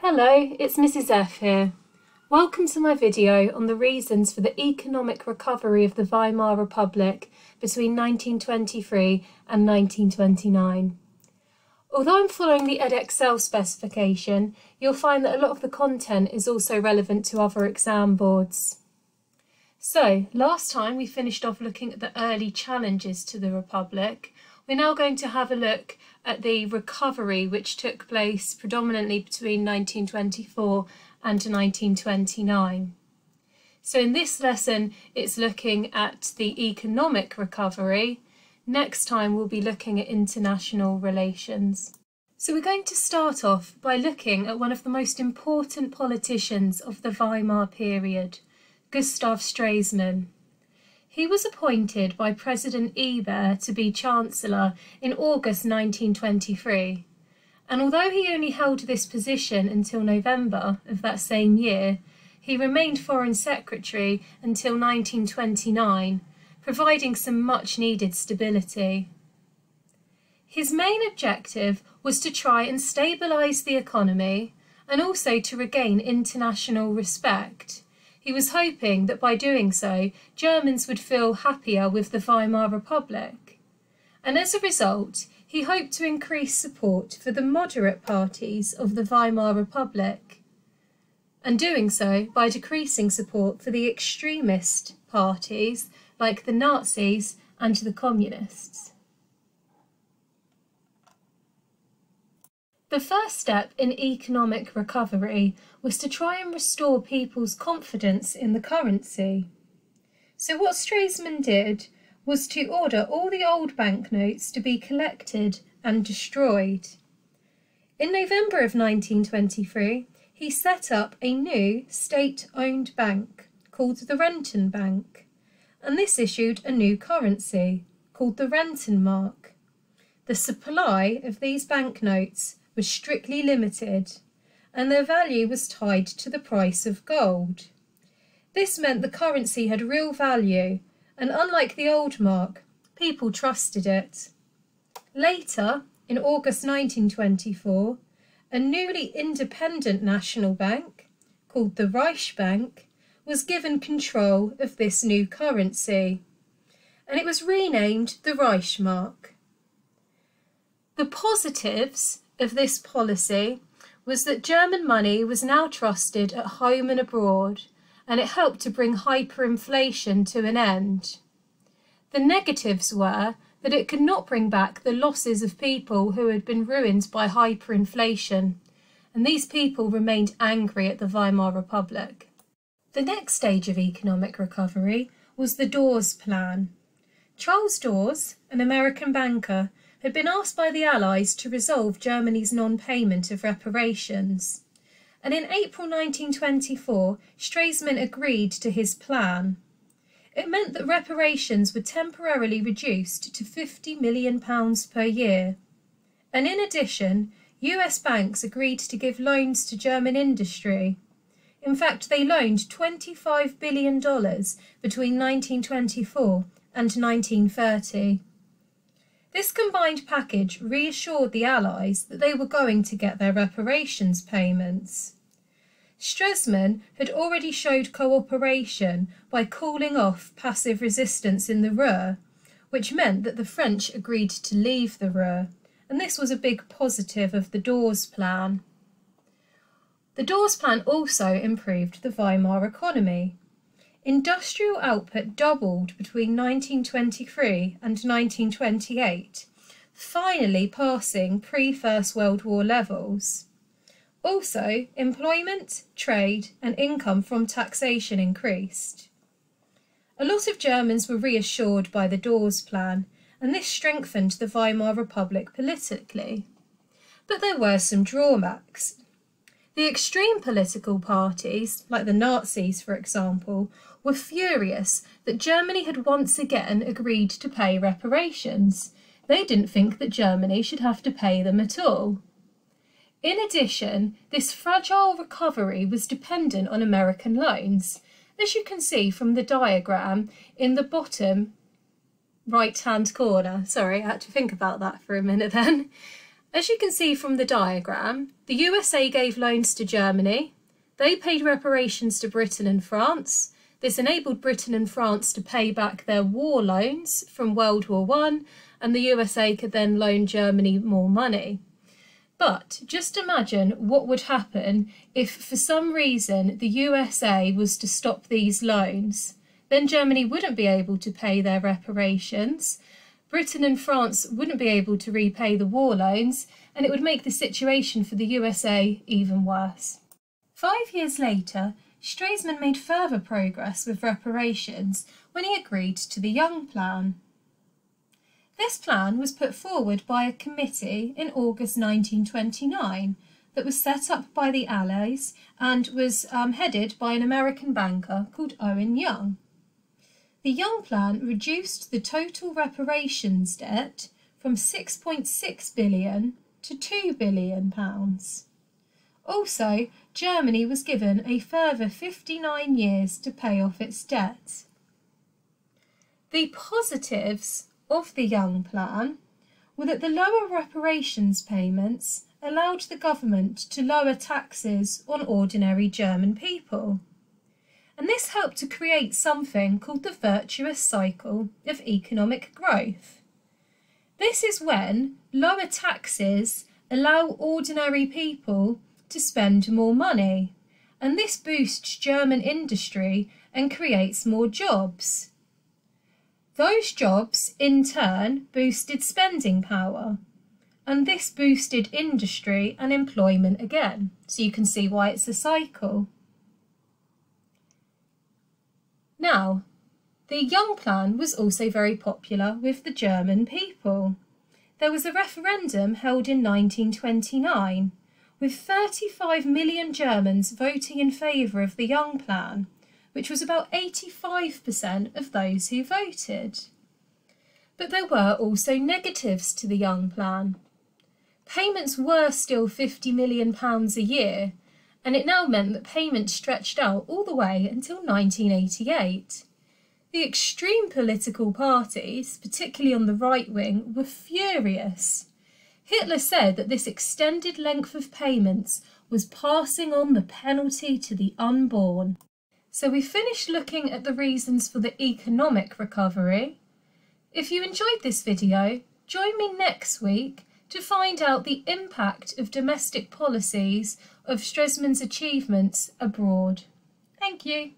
Hello, it's Mrs F here. Welcome to my video on the reasons for the economic recovery of the Weimar Republic between 1923 and 1929. Although I'm following the Edexcel specification, you'll find that a lot of the content is also relevant to other exam boards. So, last time we finished off looking at the early challenges to the Republic. We're now going to have a look at the recovery which took place predominantly between 1924 and 1929. So in this lesson it's looking at the economic recovery. Next time we'll be looking at international relations. So we're going to start off by looking at one of the most important politicians of the Weimar period, Gustav Stresemann. He was appointed by President Ebert to be Chancellor in August 1923, and although he only held this position until November of that same year, he remained Foreign Secretary until 1929, providing some much-needed stability. His main objective was to try and stabilise the economy and also to regain international respect. He was hoping that by doing so, Germans would feel happier with the Weimar Republic. And as a result, he hoped to increase support for the moderate parties of the Weimar Republic, and doing so by decreasing support for the extremist parties like the Nazis and the Communists. The first step in economic recovery was to try and restore people's confidence in the currency. So what Stresemann did was to order all the old banknotes to be collected and destroyed. In November of 1923, he set up a new state-owned bank called the Rentenmark, and this issued a new currency called the Rentenmark. The supply of these banknotes was strictly limited, and their value was tied to the price of gold. This meant the currency had real value, and unlike the old mark, people trusted it. Later, in August 1924, a newly independent national bank, called the Reichsbank, was given control of this new currency, and it was renamed the Reichsmark. The positives of this policy was that German money was now trusted at home and abroad, and it helped to bring hyperinflation to an end. The negatives were that it could not bring back the losses of people who had been ruined by hyperinflation, and these people remained angry at the Weimar Republic. The next stage of economic recovery was the Dawes Plan. Charles Dawes, an American banker, had been asked by the Allies to resolve Germany's non-payment of reparations, and in April 1924 Stresemann agreed to his plan. It meant that reparations were temporarily reduced to £50 million per year, and in addition US banks agreed to give loans to German industry. In fact, they loaned $25 billion between 1924 and 1930. This combined package reassured the Allies that they were going to get their reparations payments. Stresemann had already showed cooperation by calling off passive resistance in the Ruhr, which meant that the French agreed to leave the Ruhr, and this was a big positive of the Dawes Plan. The Dawes Plan also improved the Weimar economy. Industrial output doubled between 1923 and 1928, finally passing pre-First World War levels. Also, employment, trade and income from taxation increased. A lot of Germans were reassured by the Dawes Plan, and this strengthened the Weimar Republic politically. But there were some drawbacks. The extreme political parties, like the Nazis for example, were furious that Germany had once again agreed to pay reparations. They didn't think that Germany should have to pay them at all. In addition, this fragile recovery was dependent on American loans, as you can see from the diagram in the bottom right-hand corner. Sorry, I had to think about that for a minute then. As you can see from the diagram, the USA gave loans to Germany, they paid reparations to Britain and France. This enabled Britain and France to pay back their war loans from World War I, and the USA could then loan Germany more money. But just imagine what would happen if for some reason the USA was to stop these loans. Then Germany wouldn't be able to pay their reparations, Britain and France wouldn't be able to repay the war loans, and it would make the situation for the USA even worse. 5 years later, Stresemann made further progress with reparations when he agreed to the Young Plan. This plan was put forward by a committee in August 1929 that was set up by the Allies and was headed by an American banker called Owen Young. The Young Plan reduced the total reparations debt from £6.6 billion to £2 billion. Also, Germany was given a further 59 years to pay off its debt. The positives of the Young Plan were that the lower reparations payments allowed the government to lower taxes on ordinary German people. And this helped to create something called the virtuous cycle of economic growth. This is when lower taxes allow ordinary people to spend more money, and this boosts German industry and creates more jobs. Those jobs, in turn, boosted spending power, and this boosted industry and employment again, so you can see why it's a cycle. Now, the Young Plan was also very popular with the German people. There was a referendum held in 1929, with 35 million Germans voting in favour of the Young Plan, which was about 85% of those who voted. But there were also negatives to the Young Plan. Payments were still £50 million a year, and it now meant that payments stretched out all the way until 1988. The extreme political parties, particularly on the right wing, were furious. Hitler said that this extended length of payments was passing on the penalty to the unborn. So we finished looking at the reasons for the economic recovery. If you enjoyed this video, join me next week to find out the impact of domestic policies of Stresemann's achievements abroad. Thank you.